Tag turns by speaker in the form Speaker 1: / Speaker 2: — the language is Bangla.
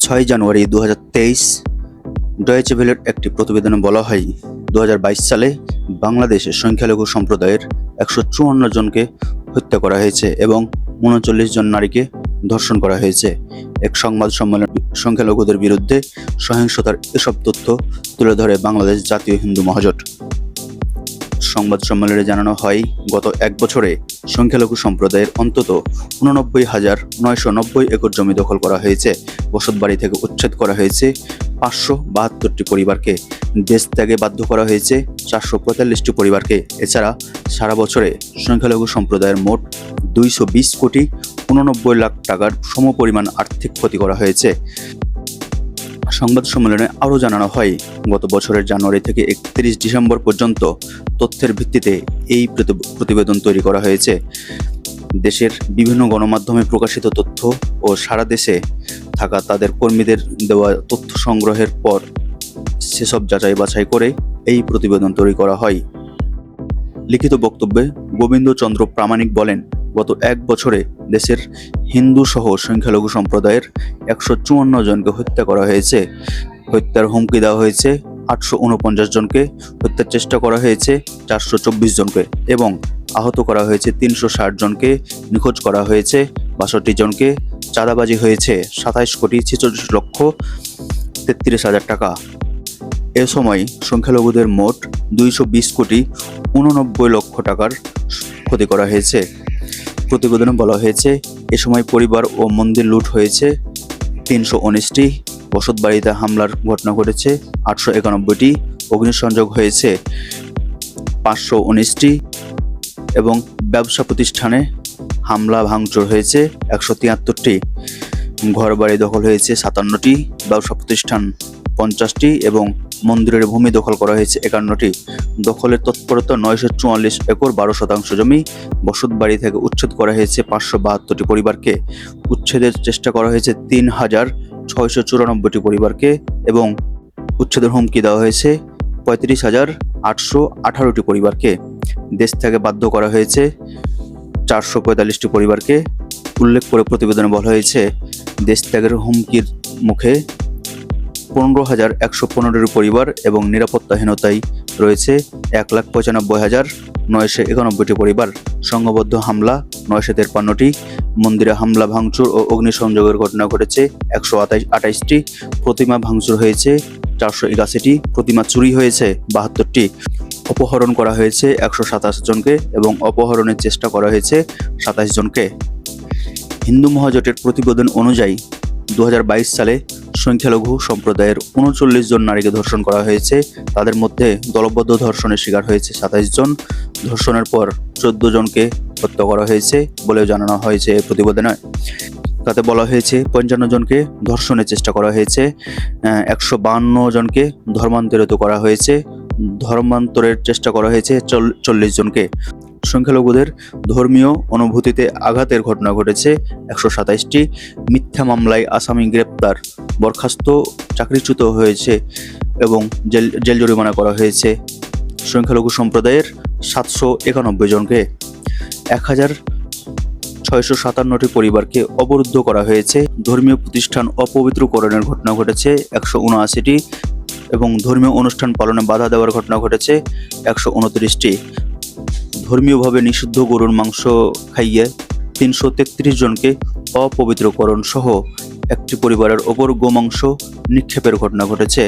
Speaker 1: 6 জানুয়ারি 2023 ডয়েচে ভেলের একটি প্রতিবেদনে বলা হয় 2022 সালে বাংলাদেশে সংখ্যালঘু সম্প্রদায়ের 154 জনকে হত্যা করা হয়েছে এবং 39 জন নারীকে ধর্ষণ করা হয়েছে। এক সংবাদ সম্মেলনে সংখ্যালঘুদের বিরুদ্ধে সহিংসতার এসব তথ্য তুলে ধরে বাংলাদেশ জাতীয় হিন্দু মহাজোট। সংবাদ সম্মেলনে জানানো হয়, গত এক বছরে সংখ্যালঘু সম্প্রদায়ের অন্তত 89,990 একর জমি দখল করা হয়েছে। বসতবাড়ি থেকে উচ্ছেদ করা হয়েছে 572টি পরিবারকে, দেশ ত্যাগে বাধ্য করা হয়েছে 445টি পরিবারকে। এছাড়া সারা বছরে সংখ্যালঘু সম্প্রদায়ের মোট 220 কোটি 89 লাখ টাকার সমপরিমাণ আর্থিক ক্ষতি করা হয়েছে। সংবাদ সম্মেলনে আরও জানানো হয়, গত বছরের জানুয়ারি থেকে 31 ডিসেম্বর পর্যন্ত তথ্যের ভিত্তিতে এই প্রতিবেদন তৈরি করা হয়েছে। দেশের বিভিন্ন গণমাধ্যমে প্রকাশিত তথ্য ও সারা দেশে থাকা তাদের কর্মীদের দেওয়া তথ্য সংগ্রহের পর সেসব যাচাই বাছাই করে এই প্রতিবেদন তৈরি করা হয়। লিখিত বক্তব্যে গোবিন্দ চন্দ্র প্রামাণিক বলেন, গত এক বছরে দেশের হিন্দু সহ সংখ্যালঘু সম্প্রদায়ের 154 জনকে হত্যা করা হয়েছে। হত্যার হুমকি দেওয়া হয়েছে 849 জনকে, হত্যার চেষ্টা করা হয়েছে 424 জনকে এবং আহত করা হয়েছে 360 জনকে, নিখোঁজ করা হয়েছে 62 জনকে, চাঁদাবাজি হয়েছে 27 কোটি 46 লক্ষ 33 হাজার টাকা। এ সময় সংখ্যালঘুদের মোট 220 কোটি 89 লক্ষ টাকার ক্ষতি করা হয়েছে। প্রতিবেদনে বলা হয়েছে, এ সময় পরিবার ও মন্দির লুট হয়েছে 319টি, বসতবাড়িতে হামলার ঘটনা ঘটেছে 891টি, অগ্নিসংযোগ হয়েছে 519টি এবং ব্যবসা প্রতিষ্ঠানে হামলা ভাঙচুর হয়েছে 173টি। ঘরবাড়ি দখল হয়েছে 57টি, ব্যবসা প্রতিষ্ঠান 50টি এবং মন্দিরের ভূমি দখল করা হয়েছে 51টি। দখলের তৎপরতা 944 একর 12% জমি। বসতবাড়ি থেকে উচ্ছেদ করা হয়েছে 572টি পরিবারকে, উচ্ছেদের চেষ্টা করা হয়েছে 3,694টি পরিবারকে এবং উচ্ছেদের হুমকি দেওয়া হয়েছে 35,818টি পরিবারকে। দেশ থেকে বাধ্য করা হয়েছে 445টি পরিবারকে। উল্লেখ করে প্রতিবেদনে বলা হয়েছে, দেশ ত্যাগের হুমকির মুখে 15,115টি পরিবার এবং নিরাপত্তাহীনতায় রয়েছে 1,95,991টি পরিবার। সংঘবদ্ধ হামলা 953টি, মন্দিরে হামলা ভাঙচুর ও অগ্নিসংযোগের ঘটনা ঘটেছে 128টি, প্রতিমা ভাঙচুর হয়েছে 481টি, প্রতিমা চুরি হয়েছে 72টি, অপহরণ করা হয়েছে 127 জনকে এবং অপহরণের চেষ্টা করা হয়েছে 27 জনকে। হিন্দু মহাজোটের প্রতিবেদন অনুযায়ী 2022 সালে সংখ্যালঘু সম্প্রদায়ের 39 জন নারীকে ধর্ষণ করা হয়েছে। তাদের মধ্যে দলবদ্ধ ধর্ষণের শিকার হয়েছে 27 জন। ধর্ষণের পর 14 জনকে হত্যা করা হয়েছে বলেও জানানো হয়েছে এই প্রতিবেদনে। তাতে বলা হয়েছে 55 জনকে ধর্ষণের চেষ্টা করা হয়েছে, 152 জনকে ধর্মান্তরিত করা হয়েছে, ধর্মান্তরের চেষ্টা করা হয়েছে 40 জনকে। সংখ্যালঘুদের ধর্মীয় অনুভূতিতে আঘাতের ঘটনা ঘটেছে 127টি। মিথ্যা মামলায় আসামি গ্রেপ্তার, বরখাস্ত, চাকরিচ্যুত হয়েছে এবং জেল জরিমানা করা হয়েছে সংখ্যালঘু সম্প্রদায়ের 791 জনকে। 1,657টি পরিবারকে অবরুদ্ধ করা হয়েছে। ধর্মীয় প্রতিষ্ঠান অপবিত্রকরণের ঘটনা ঘটেছে 179টি এবং ধর্মীয় অনুষ্ঠান পালনে বাধা দেওয়ার ঘটনা ঘটেছে 129টি। ধর্মীয়ভাবে নিষিদ্ধ গরুর মাংস খাইয়ে 333 জনকে অপবিত্রকরণ সহ একটি পরিবারের ওপর গোমাংস নিক্ষেপের ঘটনা ঘটেছে।